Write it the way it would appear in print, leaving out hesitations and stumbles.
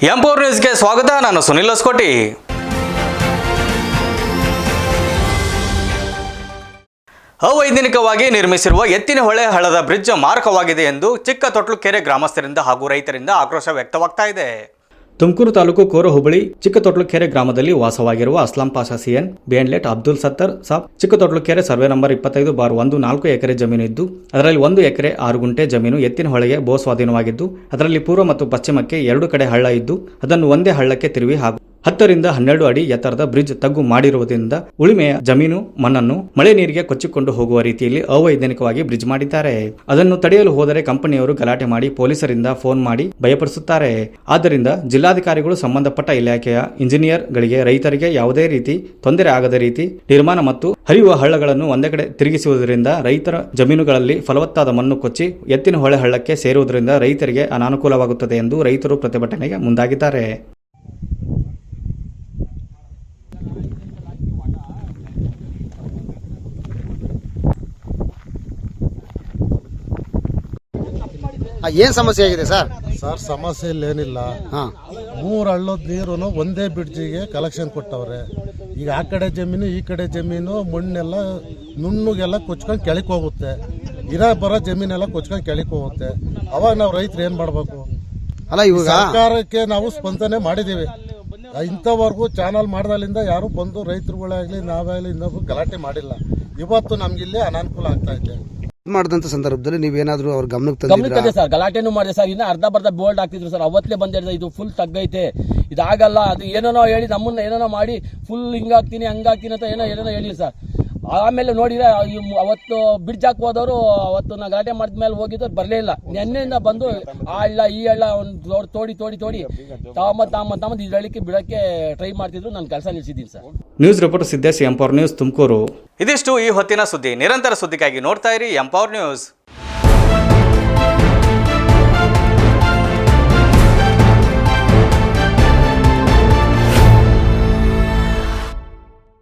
M4 ನ್ಯೂಸ್ಗೆ ಸ್ವಾಗತ. ನಾನು ಸುನಿಲ್ ಹೊಸಕೋಟಿ. ಅವೈಜ್ಞಾನಿಕವಾಗಿ ನಿರ್ಮಿಸಿರುವ ಎತ್ತಿನಹೊಳೆ ಹಳ್ಳದ ಬ್ರಿಡ್ಜ್ ಮಾರಕವಾಗಿದೆ ಎಂದು ಚಿಕ್ಕತೊಟ್ಲುಕೆರೆ ಗ್ರಾಮಸ್ಥರಿಂದ ಹಾಗೂ ರೈತರಿಂದ ಆಕ್ರೋಶ ವ್ಯಕ್ತವಾಗ್ತಾ ಇದೆ. ತುಮಕೂರು ತಾಲೂಕು ಕೋರ ಹೋಬಳಿ ಚಿಕ್ಕತೊಟ್ಲುಕೆರೆ ಗ್ರಾಮದಲ್ಲಿ ವಾಸವಾಗಿರುವ ಅಸ್ಲಾಂ ಪಾಷಾ ಸಿಎನ್, ಬೇಂಡ್ಲೆಟ್ ಅಬ್ದುಲ್ ಸತ್ತರ್ ಸಾಬ್ ಚಿಕ್ಕತೊಟ್ಲುಕೆರೆ ಸರ್ವೆ ನಂಬರ್ 25/1 4 ಎಕರೆ ಜಮೀನು ಇದ್ದು, ಅದರಲ್ಲಿ 1 ಎಕರೆ 6 ಗುಂಟೆ ಜಮೀನು ಎತ್ತಿನಹೊಳೆಗೆ ಭೂ ಸ್ವಾಧೀನವಾಗಿದ್ದು, ಅದರಲ್ಲಿ ಪೂರ್ವ ಮತ್ತು ಪಶ್ಚಿಮಕ್ಕೆ 2 ಕಡೆ ಹಳ್ಳ ಇದ್ದು, ಅದನ್ನು ಒಂದೇ ಹಳ್ಳಕ್ಕೆ ತಿರುವಿ ಹಾಗೂ 10 ರಿಂದ 12 ಅಡಿ ಎತ್ತರದ ಬ್ರಿಡ್ಜ್ ತಗ್ಗು ಮಾಡಿರುವುದರಿಂದ ಉಳಿಮೆಯ ಜಮೀನು ಮಣ್ಣನ್ನು ಮಳೆ ನೀರಿಗೆ ಕೊಚ್ಚಿಕೊಂಡು ಹೋಗುವ ರೀತಿಯಲ್ಲಿ ಅವೈಜ್ಞಾನಿಕವಾಗಿ ಬ್ರಿಡ್ಜ್ ಮಾಡಿದ್ದಾರೆ. ಅದನ್ನು ತಡೆಯಲು ಹೋದರೆ ಕಂಪನಿಯವರು ಗಲಾಟೆ ಮಾಡಿ ಪೊಲೀಸರಿಂದ ಫೋನ್ ಮಾಡಿ ಭಯಪಡಿಸುತ್ತಾರೆ. ಆದ್ದರಿಂದ ಜಿಲ್ಲಾಧಿಕಾರಿಗಳು ಸಂಬಂಧಪಟ್ಟ ಇಲಾಖೆಯ ಇಂಜಿನಿಯರ್ ಗಳಿಗೆ ರೈತರಿಗೆ ಯಾವುದೇ ರೀತಿ ತೊಂದರೆ ಆಗದ ರೀತಿ ನಿರ್ಮಾಣ ಮತ್ತು ಹರಿಯುವ ಹಳ್ಳಗಳನ್ನು ಒಂದೇ ಕಡೆ ತಿರುಗಿಸುವುದರಿಂದ ರೈತರ ಜಮೀನುಗಳಲ್ಲಿ ಫಲವತ್ತಾದ ಮಣ್ಣು ಕೊಚ್ಚಿ ಎತ್ತಿನಹೊಳೆ ಹಳ್ಳಕ್ಕೆ ಸೇರುವುದರಿಂದ ರೈತರಿಗೆ ಅನಾನುಕೂಲವಾಗುತ್ತದೆ ಎಂದು ರೈತರು ಪ್ರತಿಭಟನೆಗೆ ಮುಂದಾಗಿದ್ದಾರೆ. ಏನ್ ಸಮಸ್ಯೆ ಆಗಿದೆ ಸರ್? ಸಮಸ್ಯೆ ಏನಿಲ್ಲ. 3 ಹಳ್ಳದ ನೀರು ಒಂದೇ ಬ್ರಿಡ್ಜಿಗೆ ಕಲೆಕ್ಷನ್ ಕೊಟ್ಟವ್ರೆ. ಈಗ ಆ ಕಡೆ ಜಮೀನು ಈ ಕಡೆ ಜಮೀನು ಮಣ್ಣೆಲ್ಲ ನುಣ್ಣಗೆಲ್ಲ ಕೊಚ್ಕೊಂಡು ಕೆಳಕ್ ಹೋಗುತ್ತೆ. ಬರೋ ಜಮೀನೆಲ್ಲ ಕೊಚ್ಕೊಂಡು ಕೆಳಕ್ ಹೋಗುತ್ತೆ. ಅವಾಗ ನಾವು ರೈತರು ಏನ್ ಮಾಡ್ಬೇಕು? ಅಲ್ಲ, ಇವಾಗ ಸರ್ಕಾರಕ್ಕೆ ನಾವು ಸ್ಪಂದನೆ ಮಾಡಿದೀವಿ. ಇಂಥವರೆಗೂ ಚಾನಲ್ ಮಾಡ್ದಲ್ಲಿಂದ ಯಾರು ಬಂದು ರೈತರುಗಳಾಗ್ಲಿ ನಾವಾಗ್ಲಿ ಇನ್ನೊಬ್ರು ಗಲಾಟೆ ಮಾಡಿಲ್ಲ. ಇವತ್ತು ನಮ್ಗಿಲ್ಲಿ ಅನಾನುಕೂಲ ಆಗ್ತಾ ಇದೆ. ಮಾಡಿದಂತ ಸಂದರ್ಭದಲ್ಲಿ ನೀವೇನಾದ್ರೂ ಅವ್ರ ಗಮನಕ್ಕೆ ತಂದಿದ್ದೀರಾ ಸರ್? ಗಲಾಟೆನೂ ಮಾಡಿದೆ ಸರ್. ಇನ್ನ ಅರ್ಧ ಬೋಲ್ಡ್ ಹಾಕ್ತಿದ್ರು ಸರ್. ಅವತ್ತೇ ಬಂದಿದೆ ಇದು ಫುಲ್ ತಗ್ಗೈತೆ, ಇದಾಗಲ್ಲ, ಅದು ಏನೇನೋ ಹೇಳಿ ನಮ್ಮನ್ನ ಏನೇನೋ ಮಾಡಿ ಫುಲ್ ಹಿಂಗಾಗ್ತೀನಿ ಹಂಗಾಗ್ತೀನಿ ಅಂತ ಏನೇನೋ ಹೇಳಿ ಸರ್. ಆಮೇಲೆ ನೋಡಿದ್ರೆ ಅವತ್ತು ಬ್ರಿಡ್ಜ್ ಹಾಕಿ ಹೋದವರು ಅವತ್ತು ನಾ ಗಲಾಟೆ ಮಾಡಿದ್ಮೇಲೆ ಹೋಗಿದ್ದು ಬರಲೇ ಇಲ್ಲ. ನೆನ್ನೆಯಿಂದ ಬಂದು ಆ ಹಳ್ಳ ಈ ಹಳ್ಳ ಒಂದು ತೋಡಿ ತಾಮದ್ ಇದಕ್ಕೆ ಬಿಡಕ್ಕೆ ಟ್ರೈ ಮಾಡ್ತಿದ್ರು. ನಾನು ಕೆಲಸ ನಿಲ್ಸಿದ್ದೀನಿ sir. News reporter Siddesh, M4 news Tumakuru. ಇದಿಷ್ಟು ಈ ಹೊತ್ತಿನ ಸುದ್ದಿ. ನಿರಂತರ ಸುದ್ದಿಗಾಗಿ ನೋಡ್ತಾ ಇರಿ M4 ನ್ಯೂಸ್.